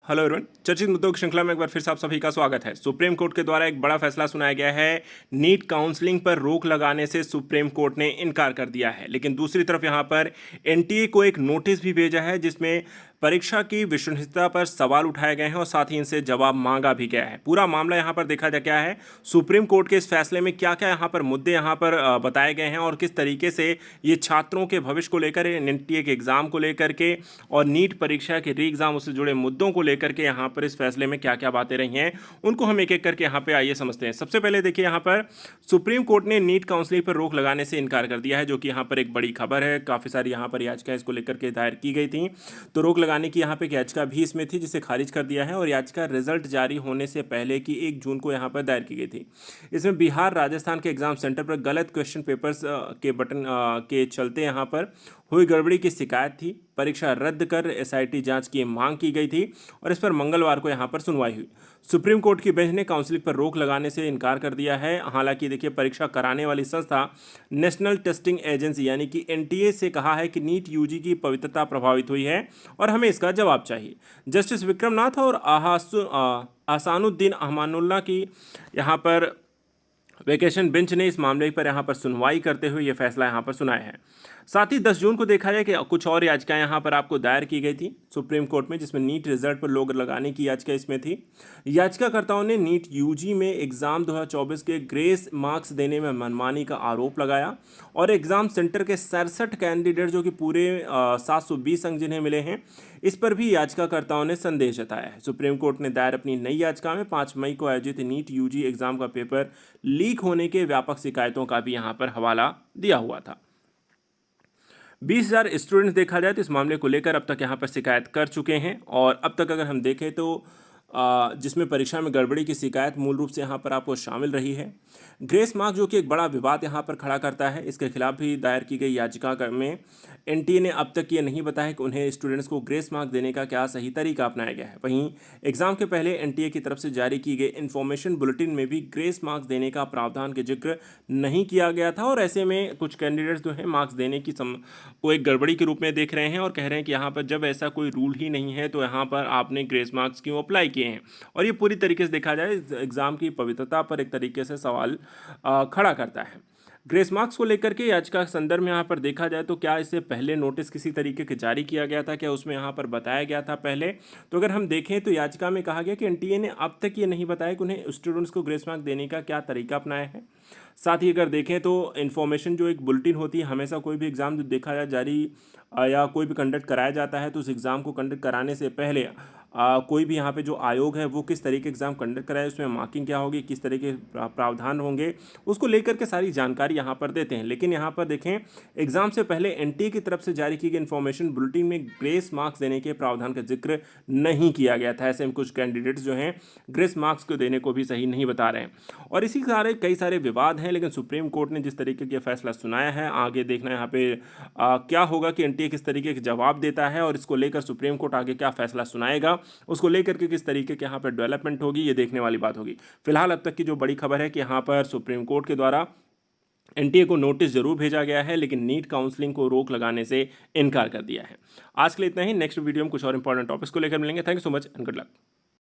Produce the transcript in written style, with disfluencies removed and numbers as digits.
Hello everyone, चर्चित मुद्दों की श्रृंखला में एक बार फिर से आप सभी का स्वागत है। सुप्रीम कोर्ट के द्वारा एक बड़ा फैसला सुनाया गया है। नीट काउंसलिंग पर रोक लगाने से सुप्रीम कोर्ट ने इनकार कर दिया है, लेकिन दूसरी तरफ यहां पर एनटीए को एक नोटिस भी भेजा है जिसमें परीक्षा की विश्वसनीयता पर सवाल उठाए गए हैं और साथ ही इनसे जवाब मांगा भी गया है। पूरा मामला यहां पर देखा जा क्या है, सुप्रीम कोर्ट के इस फैसले में क्या क्या यहां पर मुद्दे यहां पर बताए गए हैं और किस तरीके से ये छात्रों के भविष्य को लेकर, एनटीए के एग्जाम को लेकर के और नीट परीक्षा के री एग्जाम उससे जुड़े मुद्दों को लेकर के यहाँ पर इस फैसले में क्या क्या बातें रही हैं, उनको हम एक एक करके यहाँ पे आइए समझते हैं। सबसे पहले देखिए, यहाँ पर सुप्रीम कोर्ट ने नीट काउंसलिंग पर रोक लगाने से इनकार कर दिया है, जो कि यहाँ पर एक बड़ी खबर है। काफ़ी सारी यहाँ पर याचिका इसको लेकर के दायर की गई थी, तो रोक लगाने की यहाँ पे एक याचिका भी इसमें थी जिसे खारिज कर दिया है और याचिका रिजल्ट जारी होने से पहले की 1 जून को यहाँ पर दायर की गई थी। इसमें बिहार राजस्थान के एग्जाम सेंटर पर गलत क्वेश्चन पेपर्स के बटन के चलते यहाँ पर हुई गड़बड़ी की शिकायत थी। परीक्षा रद्द कर एसआईटी जांच की मांग की गई थी और इस पर मंगलवार को यहां पर सुनवाई हुई। सुप्रीम कोर्ट की बेंच ने काउंसलिंग पर रोक लगाने से इनकार कर दिया है। हालांकि देखिए, परीक्षा कराने वाली संस्था नेशनल टेस्टिंग एजेंसी यानी कि एनटीए से कहा है कि नीट यूजी की पवित्रता प्रभावित हुई है और हमें इसका जवाब चाहिए। जस्टिस विक्रमनाथ और आसानुद्दीन अहमानुल्लाह की यहाँ पर वेकेशन बेंच ने इस मामले पर यहाँ पर सुनवाई करते हुए यह फैसला यहाँ पर सुनाया है। साथ ही 10 जून को देखा जाए कि कुछ और याचिकाएं यहाँ पर आपको दायर की गई थी सुप्रीम कोर्ट में, जिसमें नीट रिजल्ट पर रोक लगाने की याचिका इसमें थी। याचिकाकर्ताओं ने नीट यूजी में एग्जाम 2024 के ग्रेस मार्क्स देने में मनमानी का आरोप लगाया और एग्जाम सेंटर के 67 कैंडिडेट जो कि पूरे 720 अंक जिन्हें मिले हैं, इस पर भी याचिकाकर्ताओं ने संदेह जताया है। सुप्रीम कोर्ट ने दायर अपनी नई याचिका में 5 मई को आयोजित नीट यूजी एग्जाम का पेपर लीक होने के व्यापक शिकायतों का भी यहाँ पर हवाला दिया हुआ था। 20,000 स्टूडेंट्स देखा जाए तो इस मामले को लेकर अब तक यहाँ पर शिकायत कर चुके हैं और अब तक अगर हम देखें तो जिसमें परीक्षा में गड़बड़ी की शिकायत मूल रूप से यहाँ पर आपको शामिल रही है। ग्रेस मार्क जो कि एक बड़ा विवाद यहाँ पर खड़ा करता है, इसके खिलाफ भी दायर की गई याचिका में एनटीए ने अब तक ये नहीं बताया कि उन्हें स्टूडेंट्स को ग्रेस मार्क देने का क्या सही तरीका अपनाया गया है। वहीं एग्जाम के पहले एनटीए की तरफ से जारी की गई इन्फॉर्मेशन बुलेटिन में भी ग्रेस मार्क्स देने का प्रावधान के जिक्र नहीं किया गया था और ऐसे में कुछ कैंडिडेट्स जो है मार्क्स देने की को एक गड़बड़ी के रूप में देख रहे हैं और कह रहे हैं कि यहाँ पर जब ऐसा कोई रूल ही नहीं है तो यहाँ पर आपने ग्रेस मार्क्स क्यों अप्लाई किए हैं। और ये पूरी तरीके से देखा जाए एग्जाम की पवित्रता पर एक तरीके से सवाल खड़ा करता है। ग्रेस मार्क्स को लेकर के याचिका के संदर्भ में यहाँ पर देखा जाए तो क्या इससे पहले नोटिस किसी तरीके के जारी किया गया था, क्या उसमें यहाँ पर बताया गया था पहले? तो अगर हम देखें तो याचिका में कहा गया कि एनटीए ने अब तक ये नहीं बताया कि उन्हें स्टूडेंट्स को ग्रेस मार्क देने का क्या तरीका अपनाया है। साथ ही अगर देखें तो इन्फॉर्मेशन जो एक बुलेटिन होती है, हमेशा कोई भी एग्ज़ाम जो देखा जाए जारी या कोई भी कंडक्ट कराया जाता है तो उस एग्ज़ाम को कंडक्ट कराने से पहले कोई भी यहाँ पे जो आयोग है वो किस तरीके एग्ज़ाम कंडक्ट कराए, उसमें मार्किंग क्या होगी, किस तरह के प्रावधान होंगे, उसको लेकर के सारी जानकारी यहाँ पर देते हैं। लेकिन यहाँ पर देखें, एग्ज़ाम से पहले एनटीए की तरफ से जारी की गई इन्फॉर्मेशन बुलेटिन में ग्रेस मार्क्स देने के प्रावधान का जिक्र नहीं किया गया था। ऐसे में कुछ कैंडिडेट्स जो हैं ग्रेस मार्क्स को देने को भी सही नहीं बता रहे हैं और इसी कई सारे विवाद हैं। लेकिन सुप्रीम कोर्ट ने जिस तरीके का फैसला सुनाया है, आगे देखना यहाँ पे क्या होगा कि एनटीए किस तरीके के जवाब देता है और इसको लेकर सुप्रीम कोर्ट आगे क्या फैसला सुनाएगा, उसको लेकर के किस तरीके के यहाँ पर डेवलपमेंट होगी, ये देखने वाली बात होगी। फिलहाल अब तक की जो बड़ी खबर है कि यहाँ पर सुप्रीम कोर्ट के द्वारा एनटीए को नोटिस जरूर भेजा गया है, लेकिन नीट काउंसलिंग को रोक लगाने से इनकार कर दिया है। आज के लिए इतना ही। नेक्स्ट वीडियो में कुछ और इंपॉर्टेंट टॉपिक्स को लेकर मिलेंगे। Thank you so much and good luck.